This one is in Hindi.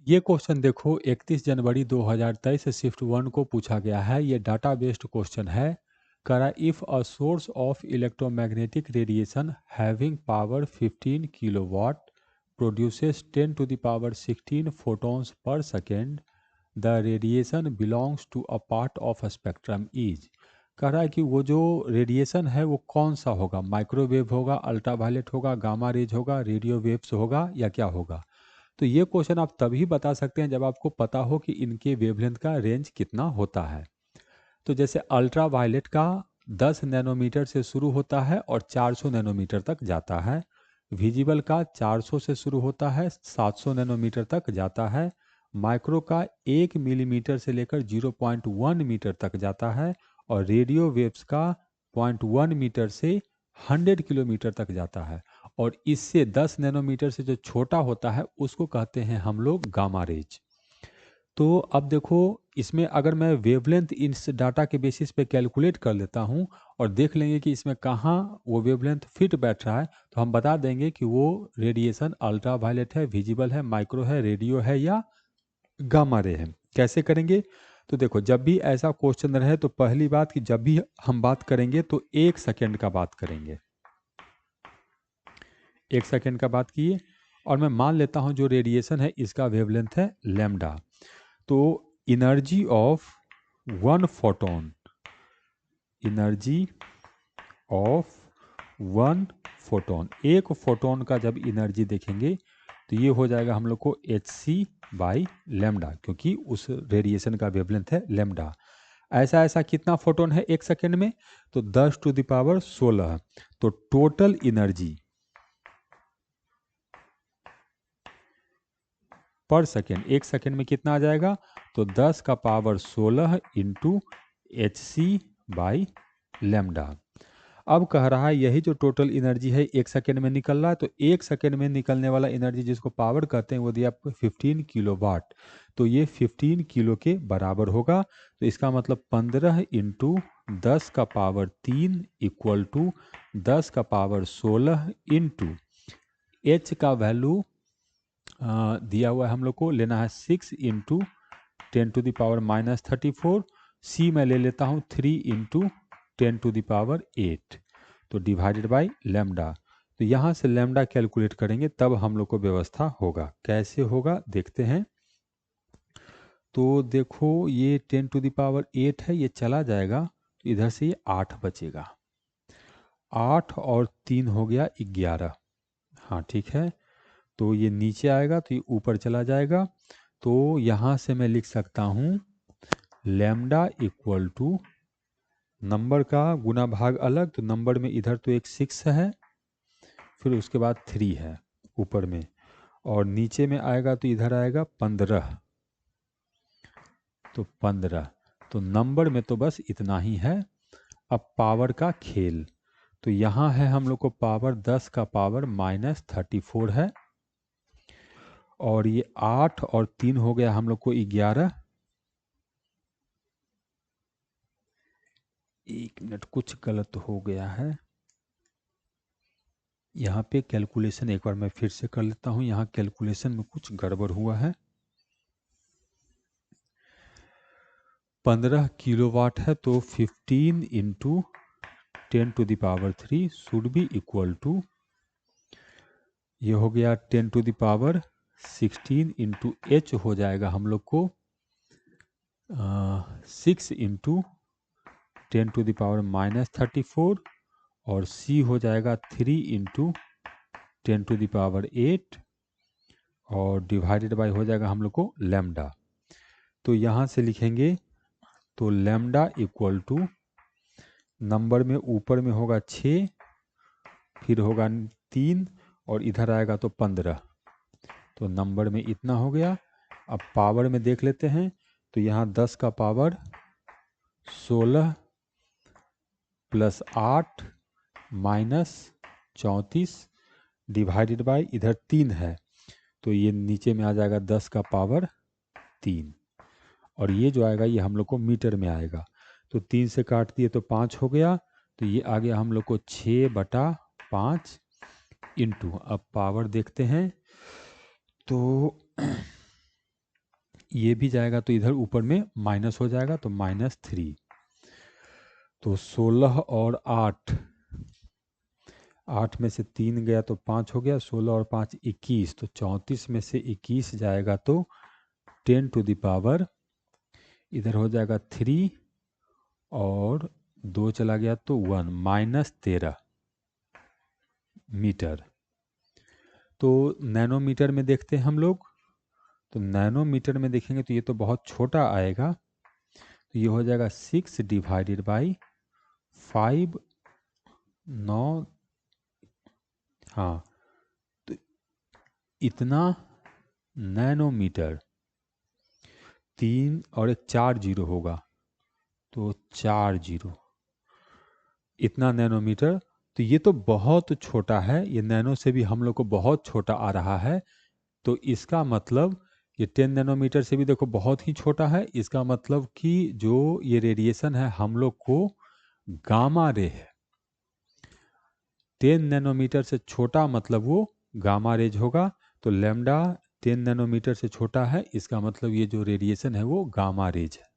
ये क्वेश्चन देखो 31 जनवरी 2023 से शिफ्ट 1 को पूछा गया है। ये डाटा बेस्ड क्वेश्चन है। करा if a source of electromagnetic radiation having power 15 kilowatt produces 10 to the power 16 photons per second, the radiation belongs to a part of a spectrum is. कह रहा है कि वो जो रेडिएशन है वो कौन सा होगा, माइक्रोवेव होगा, अल्ट्रावायलेट होगा, गामा रेज होगा, रेडियो वेव्स होगा या क्या होगा। तो ये क्वेश्चन आप तभी बता सकते हैं जब आपको पता हो कि इनके वेवलेंथ का रेंज कितना होता है। तो जैसे अल्ट्रा वायलेट का 10 नैनोमीटर से शुरू होता है और 400 नैनोमीटर तक जाता है। विजिबल का 400 से शुरू होता है, 700 नैनोमीटर तक जाता है। माइक्रो का 1 मिलीमीटर से लेकर 0.1 मीटर तक जाता है। और रेडियो वेव्स का 0.1 मीटर से 100 किलोमीटर तक जाता है। और इससे 10 नैनोमीटर से जो छोटा होता है उसको कहते हैं हम लोग गामा रेज। तो अब देखो, इसमें अगर मैं वेवलेंथ इस डाटा के बेसिस पे कैलकुलेट कर लेता हूँ और देख लेंगे कि इसमें कहाँ वो वेवलेंथ फिट बैठ रहा है, तो हम बता देंगे कि वो रेडिएशन अल्ट्रा वायलेट है, विजिबल है, माइक्रो है, रेडियो है या गामा रे है। कैसे करेंगे? तो देखो, जब भी ऐसा क्वेश्चन रहे तो पहली बात कि जब भी हम बात करेंगे तो 1 सेकेंड का बात करेंगे। 1 सेकेंड का बात किए और मैं मान लेता हूँ जो रेडिएशन है इसका वेवलेंथ है लैम्डा। तो energy of 1 photon, energy of 1 photon, 1 photon का जब एनर्जी देखेंगे तो ये हो जाएगा हम लोग को hc/लैम्डा, क्योंकि उस रेडिएशन का वेवलेंथ है लैम्डा। ऐसा ऐसा कितना फोटोन है 1 सेकेंड में? तो 10 टू द पावर 16। तो टोटल एनर्जी पर सेकेंड 1 सेकेंड में कितना आ जाएगा? तो 10 का पावर 16 इंटू hc/लैम्डा। अब कह रहा है यही जो टोटल एनर्जी है 1 सेकेंड में निकल रहा है, तो 1 सेकेंड में निकलने वाला एनर्जी जिसको पावर कहते हैं वो दिया आपको 15 किलोवाट। तो ये 15 किलो के बराबर होगा। तो इसका मतलब 15 इंटू 10 का पावर 3 इक्वल टू 10 का पावर 16 इंटू एच का वैल्यू दिया हुआ है, हम लोग को लेना है 6 इंटू 10 टू द पावर -34। सी मैं ले लेता हूँ 3 इंटू 10 टू द पावर 8। तो डिवाइडेड बाय लैम्डा। तो यहाँ से लैम्डा कैलकुलेट करेंगे तब हम लोग को व्यवस्था होगा। कैसे होगा देखते हैं। तो देखो, ये 10 टू द पावर 8 है, ये चला जाएगा तो इधर से ये 8 बचेगा। 8 और 3 हो गया 11। हाँ ठीक है। तो ये नीचे आएगा तो ये ऊपर चला जाएगा। तो यहाँ से मैं लिख सकता हूँ लैम्डा इक्वल टू नंबर का गुना भाग अलग, तो नंबर में इधर तो एक 6 है, फिर उसके बाद 3 है ऊपर में, और नीचे में आएगा तो इधर आएगा 15। तो 15। तो नंबर में तो बस इतना ही है। अब पावर का खेल, तो यहाँ है हम लोग को पावर 10 का पावर -34 है, और ये 8 और 3 हो गया हम लोग को 11। 1 मिनट, कुछ गलत हो गया है यहाँ पे। कैलकुलेशन एक बार मैं फिर से कर लेता हूँ, यहाँ कैलकुलेशन में कुछ गड़बड़ हुआ है। 15 किलोवाट है तो 15 into 10 to the power 3 should be equal to, ये हो गया 10 to the power 16 into H हो जाएगा हम लोग को 6 इंटू 10 टू द पावर -34, और सी हो जाएगा 3 इंटू 10 टू द पावर 8, और डिवाइडेड बाय हो जाएगा हम लोग को लैम्डा। तो यहाँ से लिखेंगे तो लैम्डा इक्वल टू नंबर में ऊपर में होगा 6, फिर होगा 3, और इधर आएगा तो 15। तो नंबर में इतना हो गया। अब पावर में देख लेते हैं, तो यहाँ 10 का power 16 plus 8 minus 34 divided by इधर 3 है, तो ये नीचे में आ जाएगा 10 का पावर 3, और ये जो आएगा ये हम लोग को मीटर में आएगा। तो 3 से काट दिए तो 5 हो गया, तो ये आ गया हम लोग को 6/5 इंटू, अब पावर देखते हैं तो ये भी जाएगा तो इधर ऊपर में माइनस हो जाएगा, तो -3। तो 16 और 8, 8 में से 3 गया तो 5 हो गया, 16 और 5 21, तो 34 में से 21 जाएगा तो 10 टू द पावर, इधर हो जाएगा 3 और 2 चला गया तो 1, -13 मीटर। तो नैनोमीटर में देखते हैं हम लोग, तो नैनोमीटर में देखेंगे तो ये तो बहुत छोटा आएगा, तो ये हो जाएगा 6 डिवाइडेड बाई 5, 9, हाँ, तो इतना नैनोमीटर, 3 और एक 4 जीरो होगा, तो 4 जीरो, इतना नैनोमीटर। तो ये तो बहुत छोटा है, ये नैनो से भी हम लोग को बहुत छोटा आ रहा है। तो इसका मतलब ये 10 नैनोमीटर से भी देखो बहुत ही छोटा है। इसका मतलब कि जो ये रेडिएशन है हम लोग को गामा रे है। 10 नैनोमीटर से छोटा मतलब वो गामा रेज होगा। तो लैम्डा 10 नैनोमीटर से छोटा है, इसका मतलब ये जो रेडिएशन है वो गामा रेज है।